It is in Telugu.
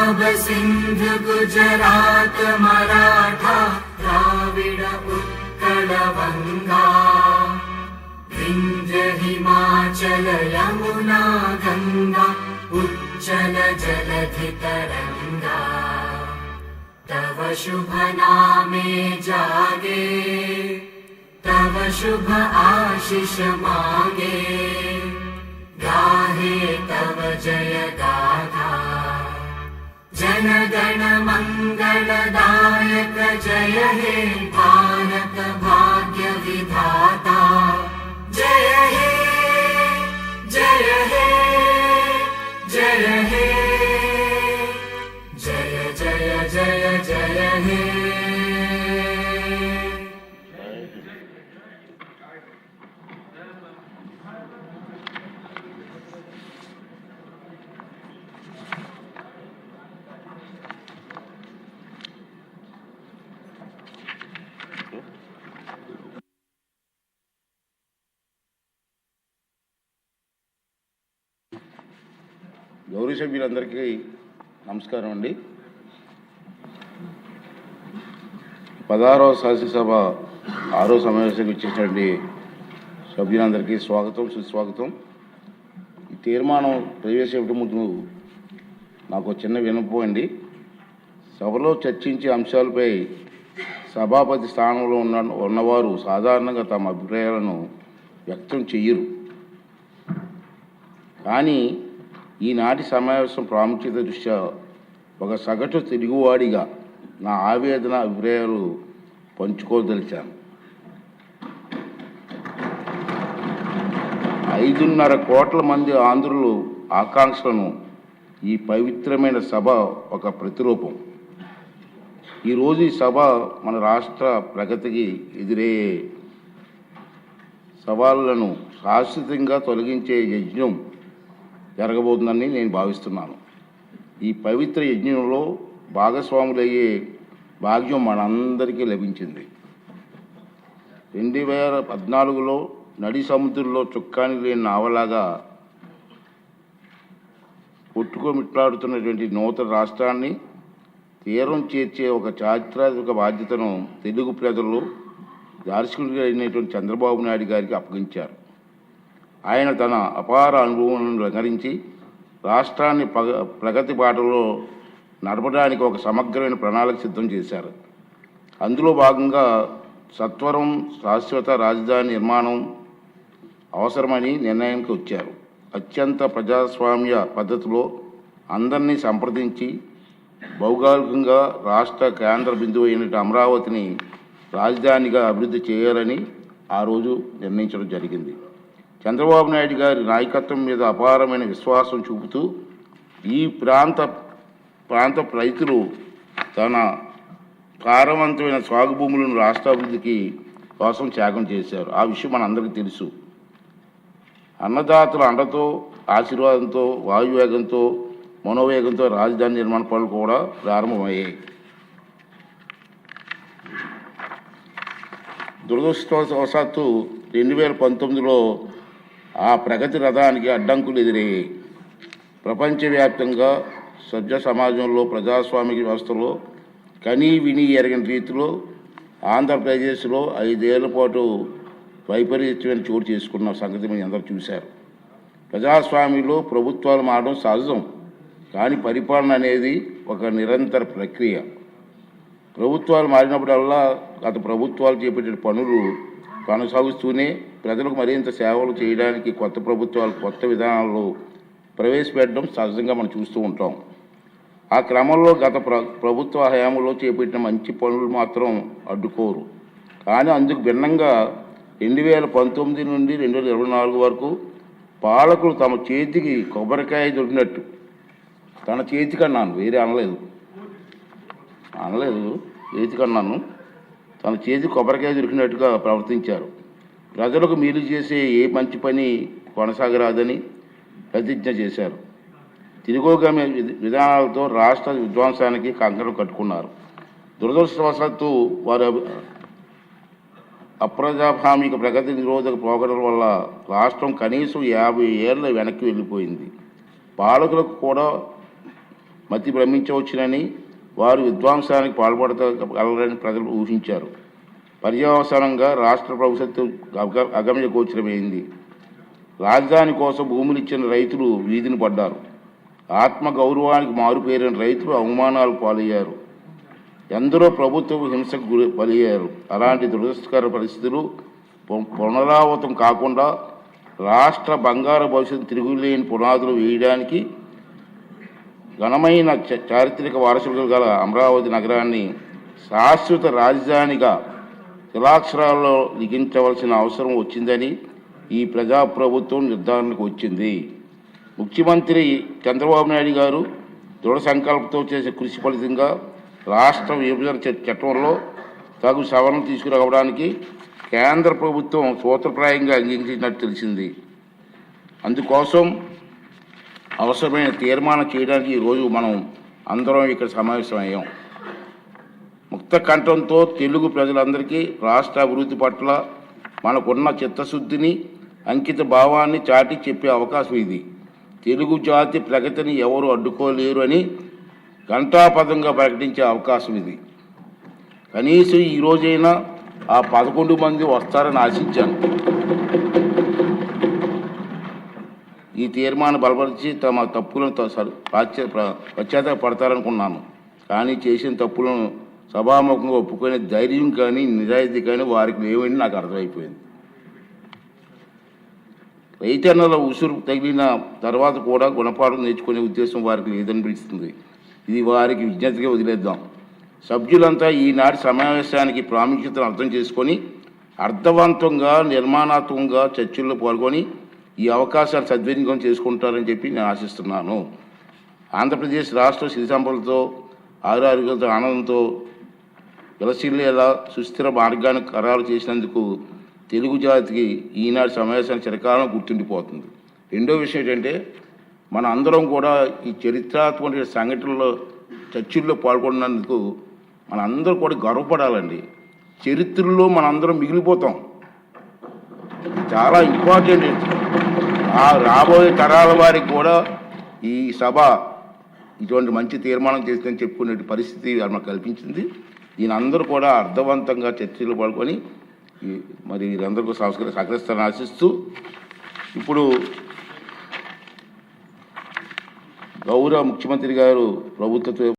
पंजाब सिंध गुजरात मराठा द्राविड उत्कल वंगा विंध्य हिमाचल यमुना गंगा उच्चल जलधि तरंगा तव शुभ नामे जागे तव शुभ आशीष मांगे गाहे तव जय गाथा जन गण मंगलदायक जय हे भारत भाग्य विधाता जय हे जय हे जय हे जय जय जय जय हे। గౌరవ సభ్యులందరికీ నమస్కారం అండి. 16వ శాసనసభ 6వ సమావేశానికి వచ్చేసినటువంటి సభ్యులందరికీ స్వాగతం సుస్వాగతం. ఈ తీర్మానం ప్రవేశపెట్టే ముందు నాకు చిన్న విన్నపం అండి. సభలో చర్చించే అంశాలపై సభాపతి స్థానంలో ఉన్నవారు సాధారణంగా తమ అభిప్రాయాలను వ్యక్తం చెయ్యరు. కానీ ఈనాటి సమావేశం ప్రాముఖ్యత దృష్ట్యా ఒక సగటు తెలుగువాడిగా నా ఆవేదన అభిప్రాయాలు పంచుకోదలిచాను. 5.5 కోట్ల మంది ఆంధ్రులు ఆకాంక్షలను ఈ పవిత్రమైన సభ ఒక ప్రతిరూపం. ఈరోజు ఈ సభ మన రాష్ట్ర ప్రగతికి ఎదురయ్యే సవాళ్లను శాశ్వతంగా తొలగించే యజ్ఞం జరగబోతుందని నేను భావిస్తున్నాను. ఈ పవిత్ర యజ్ఞంలో భాగస్వాములయ్యే భాగ్యం మనందరికీ లభించింది. 2014లో నడి సముద్రంలో చుక్కాని లేని నావలాగా కొట్టుకోమిట్లాడుతున్నటువంటి నూతన రాష్ట్రాన్ని తీరం చేర్చే ఒక చారిత్రాత్మక బాధ్యతను తెలుగు ప్రజలు దార్శనికుడిగా అయినటువంటి చంద్రబాబు నాయుడు గారికి అప్పగించారు. ఆయన తన అపార అనుభవాలను రంగరించి రాష్ట్రాన్ని ప్రగతి బాటలో నడపడానికి ఒక సమగ్రమైన ప్రణాళిక సిద్ధం చేశారు. అందులో భాగంగా సత్వరం శాశ్వత రాజధాని నిర్మాణం అవసరమని నిర్ణయానికి వచ్చారు. అత్యంత ప్రజాస్వామ్య పద్ధతిలో అందరినీ సంప్రదించి భౌగోళికంగా రాష్ట్ర కేంద్ర బిందువు అయిన అమరావతిని రాజధానిగా అభివృద్ధి చేయాలని ఆ రోజు నిర్ణయించడం జరిగింది. చంద్రబాబు నాయుడు గారి నాయకత్వం మీద అపారమైన విశ్వాసం చూపుతూ ఈ ప్రాంత రైతులు తన సారవంతమైన సాగు భూములను రాష్ట్రాభివృద్ధికి కోసం త్యాగం చేశారు. ఆ విషయం మనందరికీ తెలుసు. అన్నదాతల అండతో ఆశీర్వాదంతో వాయువేగంతో మనోవేగంతో రాజధాని నిర్మాణ పనులు కూడా ప్రారంభమయ్యాయి. దురదృష్టవశాత్తు 2019లో ఆ ప్రగతి రథానికి అడ్డంకులు ఎదురయ్యాయి. ప్రపంచవ్యాప్తంగా సభ్య సమాజంలో ప్రజాస్వామిక వ్యవస్థలో కనీ విని ఎరగని రీతిలో ఆంధ్రప్రదేశ్లో 5 ఏళ్ల పాటు వైపరీత్యమైన చోటు చేసుకున్న సంగతి మీరు అందరూ చూశారు. ప్రజాస్వామ్యంలో ప్రభుత్వాలు మారడం సహజం, కానీ పరిపాలన అనేది ఒక నిరంతర ప్రక్రియ. ప్రభుత్వాలు మారినప్పుడల్లా గత ప్రభుత్వాలు చేపట్టిన పనులు కొనసాగుతూనే ప్రజలకు మరింత సేవలు చేయడానికి కొత్త ప్రభుత్వాలు కొత్త విధానాలు ప్రవేశపెట్టడం సహజంగా మనం చూస్తూ ఉంటాం. ఆ క్రమంలో గత ప్రభుత్వ హయాంలో చేపట్టిన మంచి పనులు మాత్రం అడ్డుకోరు. కానీ అందుకు భిన్నంగా 2019 నుండి 2024 వరకు పాలకులు తమ చేతికి కొబ్బరికాయ దొరికినట్టు, తన చేతికి అన్నాను, వేరే అనలేదు, చేతికి అన్నాను, తన చేతికి కొబ్బరికాయ దొరికినట్టుగా ప్రవర్తించారు. ప్రజలకు మేలు చేసే ఏ మంచి పని కొనసాగరాదని ప్రతిజ్ఞ చేశారు. తిరోగమన విధానాలతో రాష్ట్ర విధ్వంసానికి కంకణం కట్టుకున్నారు. దురదృష్టవశాత్తు వారు అప్రజాస్వామిక ప్రగతి నిరోధక పోకడల వల్ల రాష్ట్రం కనీసం 50 ఏళ్ళ వెనక్కి వెళ్ళిపోయింది. పాలకులకు కూడా మతి భ్రమించవచ్చునని, వారు విధ్వంసానికి పాల్పడగలరని ప్రజలు ఊహించారు. పర్యవసానంగా రాష్ట్ర ప్రభుత్వం అగమ్య గోచరమైంది. రాజధాని కోసం భూములు ఇచ్చిన రైతులు వీధిని పడ్డారు. ఆత్మగౌరవానికి మారుపేరిన రైతులు అవమానాలకు పాలయ్యారు. ఎందరో ప్రభుత్వ హింసకు బలయ్యారు. అలాంటి దురదృష్టకర పరిస్థితులు పునరావృతం కాకుండా రాష్ట్ర బంగారు భవిష్యత్తు తిరుగులేని పునాదులు వేయడానికి ఘనమైన చారిత్రక వారసులు గల అమరావతి నగరాన్ని శాశ్వత రాజధానిగా శిలాక్షరాల్లో లిఖించవలసిన అవసరం వచ్చిందని ఈ ప్రజాప్రభుత్వం నిర్ధారణకు వచ్చింది. ముఖ్యమంత్రి చంద్రబాబు నాయుడు గారు దృఢ సంకల్పంతో చేసే కృషి ఫలితంగా రాష్ట్ర విభజన చట్టంలో తగు సవరణ తీసుకురావడానికి కేంద్ర ప్రభుత్వం సూత్రప్రాయంగా అంగీకరించినట్టు తెలిసింది. అందుకోసం అవసరమైన తీర్మానం చేయడానికి ఈరోజు మనం అందరం ఇక్కడ సమావేశమయ్యాం. ముక్త కంఠంతో తెలుగు ప్రజలందరికీ రాష్ట్ర అభివృద్ధి పట్ల మనకున్న చిత్తశుద్ధిని, అంకిత భావాన్ని చాటి చెప్పే అవకాశం ఇది. తెలుగు జాతి ప్రగతిని ఎవరు అడ్డుకోలేరు అని ఘంటాపథంగా ప్రకటించే అవకాశం ఇది. కనీసం ఈరోజైనా ఆ 11 మంది వస్తారని ఆశించాను. ఈ తీర్మానం బలపరిచి తమ తప్పులను పశ్చాత్తాపడతారనుకున్నాను. కానీ చేసిన తప్పులను సభాముఖంగా ఒప్పుకునే ధైర్యం కానీ నిజాయితీ కానీ వారికి లేవని నాకు అర్థమైపోయింది. రైతన్నల ఉసురు తగిలిన తర్వాత కూడా గుణపాఠం నేర్చుకునే ఉద్దేశం వారికి లేదనిపిస్తుంది. ఇది వారికి విజ్ఞతగా వదిలేద్దాం. సభ్యులంతా ఈనాటి సమావేశానికి ప్రాముఖ్యతను అర్థం చేసుకొని అర్థవంతంగా, నిర్మాణాత్మకంగా చర్చల్లో పాల్గొని ఈ అవకాశాన్ని సద్వినియోగం చేసుకుంటారని చెప్పి నేను ఆశిస్తున్నాను. ఆంధ్రప్రదేశ్ రాష్ట్ర సిరి సంపదలతో ఆరోగ్యంతో ఆనందంతో విలసిల్లేలా సుస్థిర మార్గాన్ని ఖరారు చేసినందుకు తెలుగు జాతికి ఈనాటి సమావేశాన్ని చిరకాలం గుర్తుండిపోతుంది. రెండో విషయం ఏంటంటే, మన అందరం కూడా ఈ చరిత్రాత్మక సంఘటనలో చర్చల్లో పాల్గొన్నందుకు మన అందరూ కూడా గర్వపడాలండి. చరిత్రలో మనందరం మిగిలిపోతాం. చాలా ఇంపార్టెంట్. ఆ రాబోయే తరాల వారికి కూడా ఈ సభ ఇటువంటి మంచి తీర్మానం చేస్తుందని చెప్పుకునే పరిస్థితి మనకు కల్పించింది. ఈయనందరూ కూడా అర్థవంతంగా చర్చలు పాల్గొని మరి వీరందరికీ సహకరిస్తారని ఆశిస్తూ, ఇప్పుడు గౌరవ ముఖ్యమంత్రి గారు ప్రభుత్వ